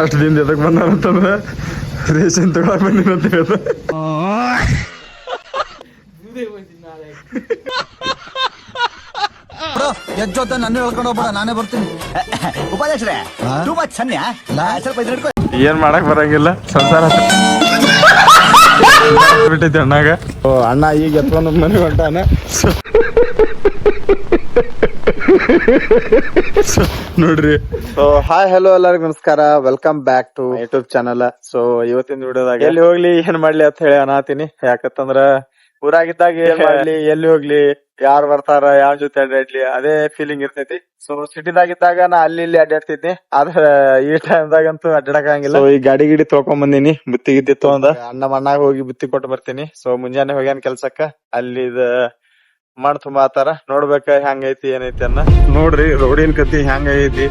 ಅಷ್ಟು ದಿನ ಎದಕ್ ಬಂದಾನಂತಂದ್ರೆ ರೇಷನ್ ತಗೊಳಕ್ ಬಂದಿನಂತ ಹೇಳ್ದ. ಎಜ್ಜೊತ್ತ ನನ್ನ ಹೇಳ್ಕೊಂಡು ಹೋಗ್ಬೇಡ, ನಾನೇ ಬರ್ತೀನಿ. ಉಪಾಧ್ಯಕ್ಷರೇ ಟೂ ಮಚ್ ಸನ್ಯ ಸ್ವಲ್ಪ ಇದ್ರಿಡ್ಕೊ. ಏನ್ ಮಾಡಕ್ ಬರಂಗಿಲ್ಲ, ಸಂಸಾರ ಬಿಟ್ಟೈತಿ ಅಣ್ಣಾಗ. ಅಣ್ಣ ಈಗ ಎತ್ಕೊಂಡ್ ಮನೆ ಹೊಂಟಾನ. ನೋಡ್ರಿ. ಸೊ ಹಾಯ್ ಹಲೋ ಎಲ್ಲರಿಗೂ ನಮಸ್ಕಾರ, welcome back to YouTube channel. So ಇವತ್ತಿನ ವಿಡಿಯೋದಾಗ ಎಲ್ಲಿ ಹೋಗ್ಲಿ ಏನ್ ಮಾಡ್ಲಿ ಅಂತ ಹೇಳಿ ಅನ್ನತೀನಿ. ಯಾಕಂತಂದ್ರ ಊರಾಗಿದ್ದಾಗ ಏನ್ ಮಾಡ್ಲಿ, ಎಲ್ಲಿ ಹೋಗ್ಲಿ, ಯಾರು ಬರ್ತಾರ, ಯಾವ ಜೊತೆ ಅಡ್ಡಾಡ್ಲಿ, ಅದೇ ಫೀಲಿಂಗ್ ಇರ್ತೈತಿ. ಸೊ ಸಿಟಿದಾಗಿದ್ದಾಗ ನಾ ಅಲ್ಲಿ ಇಲ್ಲಿ ಅಡ್ಡಾಡ್ತಿದ್ನಿ, ಆದ್ರ ಈ ಟೈಮ್ದಾಗಂತೂ ಅಡ್ಡಾಡಕ್ ಆಗಂಗಿಲ್ಲ. ಈ ಗಾಡಿ ಗಿಡಿ ತೊಗೊಂಡ್ ಬಂದಿನಿ, ಬುತ್ತಿ ಗಿತ್ತಿ ತಗೊಂಡ ಮಣ್ಣಾಗ ಹೋಗಿ ಬುತ್ತಿ ಕೊಟ್ಟು ಬರ್ತೀನಿ. ಸೊ ಮುಂಜಾನೆ ಹೋಗ್ಯಾನ ಕೆಲ್ಸಕ್ಕ, ಅಲ್ಲಿ ಮಣ್ ತುಂಬಾ ಆತಾರ. ನೋಡ್ಬೇಕ ಹೆಂಗೈತಿ ಏನೈತಿ ಅನ್ನ. ನೋಡ್ರಿ ರೋಡಿನ ಕತಿ ಹೆಂಗೈತಿ.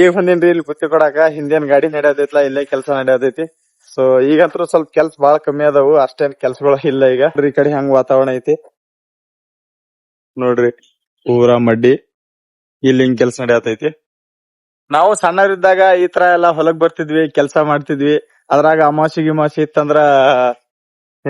ಈಗ ಬಂದಿನ್ರಿ ಇಲ್ಲಿ ಬುತ್ತಿ ಕೊಡಾಕ. ಹಿಂದೇನ್ ಗಾಡಿ ನಡೆಯೋದೈತ್ಲ, ಇಲ್ಲೇ ಕೆಲಸ ನಡೆಯೋದೈತಿ. ಸೊ ಈಗಂತೂ ಸ್ವಲ್ಪ ಕೆಲ್ಸ ಬಾಳ ಕಮ್ಮಿ ಅದಾವು, ಅಷ್ಟೇನ್ ಕೆಲ್ಸಗಳು ಇಲ್ಲ ಈಗ. ಈ ಕಡೆ ಹೆಂಗ್ ವಾತಾವರಣ ಐತಿ ನೋಡ್ರಿ, ಪೂರಾ ಮಡ್ಡಿ. ಇಲ್ಲಿ ಹಿಂಗ್ ಕೆಲ್ಸ ನಡೆಯತೈತಿ. ನಾವು ಸಣ್ಣರಿದ್ದಾಗ ಈ ತರ ಎಲ್ಲಾ ಹೊಲಕ್ ಬರ್ತಿದ್ವಿ, ಕೆಲ್ಸ ಮಾಡ್ತಿದ್ವಿ. ಅದ್ರಾಗ ಅಮಾವಾಸಿ ಗಿಮಾಸಿ ಇತ್ತಂದ್ರ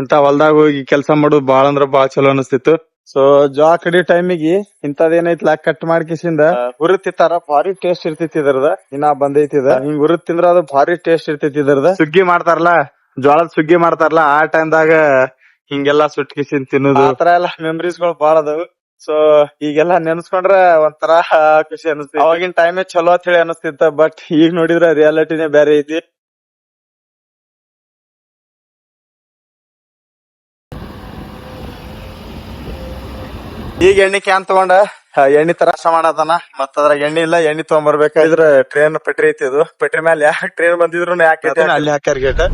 ಇಂತ ಹೊಲ್ದಾಗ ಹೋಗಿ ಕೆಲ್ಸ ಮಾಡೋದು ಬಾಳ ಅಂದ್ರ ಬಾಳ ಚಲೋ ಅನಿಸ್ತಿತ್ತು. ಸೊ ಜೋಳ ಕಡಿ ಟೈಮಿಗೆ ಇಂತದೇನೈತ್ಲ ಕಟ್ ಮಾಡ್ಕಿಸಿಂದ ಹುರಿದ್ ತಿಂತಾರ, ಭಾರಿ ಟೇಸ್ಟ್ ಇರ್ತೈತಿ ಇದ್ರದ. ಇನ್ನ ಬಂದೈತಿ ಹಿಂಗ್ ಹುರಿದ್ ತಿಂದ್ರ ಅದು ಭಾರಿ ಟೇಸ್ಟ್ ಇರ್ತೈತಿ ಇದ್ರದ. ಸುಗ್ಗಿ ಮಾಡ್ತಾರಲ್ಲ, ಜೋಳದ ಸುಗ್ಗಿ ಮಾಡ್ತಾರಲ್ಲ, ಆ ಟೈಮ್ದಾಗ ಹಿಂಗೆಲ್ಲಾ ಸುಟ್ಕಿಸಿನ್ ತಿನ್ನೋದು, ಆತರ ಎಲ್ಲಾ ಮೆಮರೀಸ್ ಗಳು ಬಾಳ ಅದಾವು. ಸೊ ಈಗೆಲ್ಲಾ ನೆನ್ಸ್ಕೊಂಡ್ರ ಒಂಥರ ಖುಷಿ ಅನಿಸ್ತಿ. ಅವಾಗಿನ ಟೈಮೇ ಚಲೋ ಅಂತ ಹೇಳಿ ಅನಿಸ್ತಿತ್ತ. ಬಟ್ ಈಗ ನೋಡಿದ್ರ ರಿಯಾಲಿಟಿನೇ ಬೇರೆ ಐತಿ. ಈಗ ಎಣ್ಣೆ ಕ್ಯಾನ್ ತಗೊಂಡ ಎಣ್ಣೆ ತರ ಮಾಡತಾನ. ಮತ್ತ ಅದ್ರಾಗ ಎಣ್ಣೆ ಇಲ್ಲ, ಎಣ್ಣೆ ತಗೊಂಡ್ಬರ್ಬೇಕಾದ್ರ ಟ್ರೈನ್ ಪೆಟ್ರಿ ಐತಿ. ಇದು ಪೆಟ್ರಿ ಮೇಲೆ ಯಾಕೆ ಟ್ರೈನ್ ಬಂದಿದ್ರು ಯಾಕೆ ಅಲ್ಲಿ ಹಾಕ್ಯಾರ ಗೇಟ್.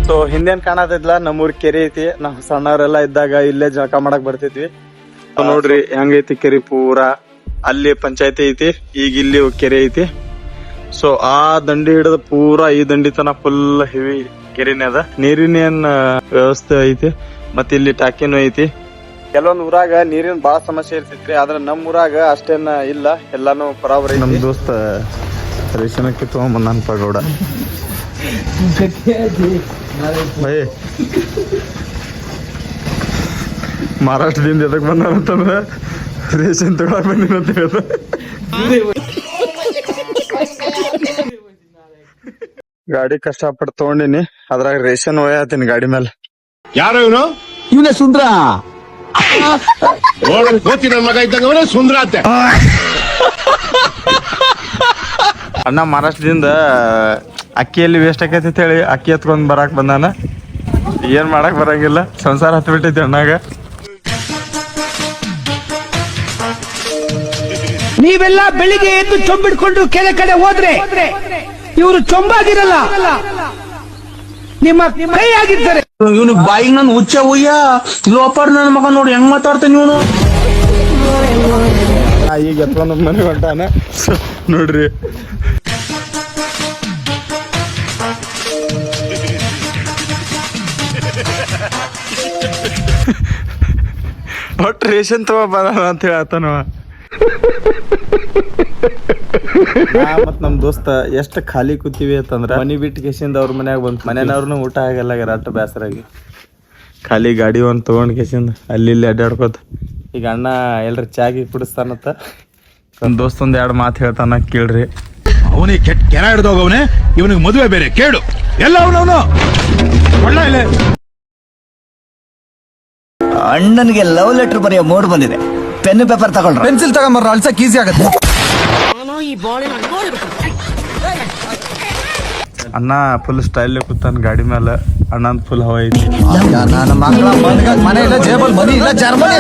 ಸೊ ಹಿಂದೇನ್ ಕಾಣತಿದ್ಲ, ನಮ್ಮೂರ್ ಕೆರೆ ಐತಿ. ನಾವ್ ಸಣ್ಣವರೆಲ್ಲಾ ಇದ್ದಾಗ ಇಲ್ಲೇ ಜಳಕ ಮಾಡಕ್ ಬರ್ತಿದ್ವಿ. ನೋಡ್ರಿ ಹೆಂಗೈತಿ ಕೆರೆ ಪೂರಾ. ಅಲ್ಲಿ ಪಂಚಾಯತಿ ಐತಿ, ಈಗ ಇಲ್ಲಿ ಕೆರೆ ಐತಿ. ಸೊ ಆ ದಂಡಿ ಹಿಡಿದ ಪೂರಾ ಈ ದಂಡಿ ತನ ಫುಲ್ ಹೆವಿ ಕೆರೆನೇ ಅದ. ನೀರಿನ ಏನ್ ವ್ಯವಸ್ಥೆ ಐತಿ, ಮತ್ತೆ ಇಲ್ಲಿ ಟಾಕಿನೂ ಐತಿ. ಕೆಲವೊಂದ್ ಊರಾಗ ನೀರಿನ ಬಾಳ ಸಮಸ್ಯೆ ಇರ್ತೈತ್ರಿ, ಆದ್ರ ನಮ್ ಊರಾಗ ಅಷ್ಟೇನ ಇಲ್ಲ, ಎಲ್ಲಾನು ಬರಾಬರಿ. ನಮ್ ದೋಸ್ತ ರೇಷನಕ್ಕೆ ತಗೊಂಬಂದನ್ಪ ಗೌಡ. ಮಹಾರಾಷ್ಟ್ರದಿಂದ ಎದಕ್ ಬಂದಾನಂತಂದ್ರ ರೇಷನ್ ತಗೊಳಕ್ ಬಂದಿನಂತ ಹೇಳ್ದ. ಗಾಡಿ ಕಷ್ಟಪಟ್ಟು ತಗೊಂಡಿನಿ, ಅದ್ರಾಗ ರೇಷನ್ ಒಯ್ಯತೀನಿ ಗಾಡಿ ಮೇಲೆ. ಯಾರು ಇವನು? ಇವನೇ ಸುಂದ್ರ. ಗೊತ್ತಿ ನನ್ ಮಗ ಇದ್ದಂಗ ಸುಂದ್ರ ಅಂತ. ಅಣ್ಣ ಮಹಾರಾಷ್ಟ್ರದಿಂದ ಅಕ್ಕಿಯಲ್ಲಿ ವೇಸ್ಟ್ ಆಕೈತಿ ಹೇಳಿ ಅಕ್ಕಿ ಎತ್ಕೊಂಡ್ ಬರಾಕ್ ಬಂದಾನ. ಏನ್ ಮಾಡಕ್ ಬರಂಗಿಲ್ಲ, ಸಂಸಾರ ಹತ್ ಬಿಟ್ಟೈತಿ ಅಣ್ಣಾಗ. ನೀವೆಲ್ಲ ಬೆಳಿಗ್ಗೆ ಎದ್ದು ಚೊಂಬಿಡ್ಕೊಂಡು ಕೆರೆ ಕಡೆ ಹೋದ್ರೆ ಇವರು ಚೊಂಬಾಗಿರಲ್ಲ, ನಿಮ್ಮ ಕೈ ಆಗಿರ್ತಾರೆ. ಇವನು ಬಾಯಿಗೆ ನನ್ ಹುಚ್ಚ ಹುಯ್ಯ ಲೋಪರ್ ನನ್ನ ಮಗ ನೋಡಿ ಹೆಂಗ್ ಮಾತಾಡ್ತಾನೆ ಇವನು. ಈಗ ಎತ್ಕೊಂಡ್ ಮನೆ ಹೊಂಟಾನ ನೋಡ್ರಿ. ಒಟ್ಟು ರೇಷನ್ ತಗೋಬಾರ ಅಂತ ಹೇಳತ್ತಾನವ. ಮತ್ ನಮ್ ದೋಸ್ತ ಎಷ್ಟ್ ಖಾಲಿ ಕೂತೀವಿ ಅಂತಂದ್ರ ಮನಿ ಬಿಟ್ಟು ಕೇಸಿಂದ ಅವ್ರ ಮನ್ಯಾಗ ಬಂತ. ಮನೆಯವ್ರನು ಊಟ ಆಗಲ್ಲ, ಅಟ್ಟು ಬೇಸರಾಗಿ ಖಾಲಿ ಗಾಡಿ ಒಂದ್ ತಗೊಂಡ್ ಕೇಸಿಂದ ಅಲ್ಲಿ ಇಲ್ಲಿ ಅಡ್ಡಾಡ್ಕೋತ ಈಗ ಅಣ್ಣ ಎಲ್ರ ಚಾಗಿ ಕುಡಿಸ್ತಾನತ್ತ ನಮ್ ದೋಸ್ತ ಒಂದ್ 2 ಮಾತು ಹೇಳ್ತಾನ ಕೇಳ್ರಿ. ಅವನಿಗೆ ಕೆಟ್ಟ ಕೆರ ಹಿಡ್ದೋಗವನೆ, ಇವನಿಗೆ ಮದುವೆ ಬೇರೆ ಕೇಳು ಎಲ್ಲ ಅವನವನು ಒಳ್ಳೆ. ಅಣ್ಣನಿಗೆ ಲವ್ ಲೆಟರ್ ಬರೆಯೋ ಮೂಡ್ ಬಂದಿದೆ. ಪೆನ್ ಪೇಪರ್ ತಗೊಳ್ರ. ಪೆನ್ಸಿಲ್ ತಗೊಂಬರ್ರ, ಅಳ್ಸಕ್ ಈಸಿ ಆಗುತ್ತೆ. ಅಣ್ಣ ಫುಲ್ ಸ್ಟೈಲ್ ಕೂತಾನ ಗಾಡಿ ಮೇಲೆ. ಅಣ್ಣಂದ್ ಫುಲ್ ಹವಾ ಐತಿ. ನನ್ನ ಮಗಳ ಮನೆ ಇಲ್ಲ, ಜೇಬಲ್ ಮನಿ ಇಲ್ಲ, ಜರ್ಮನಿ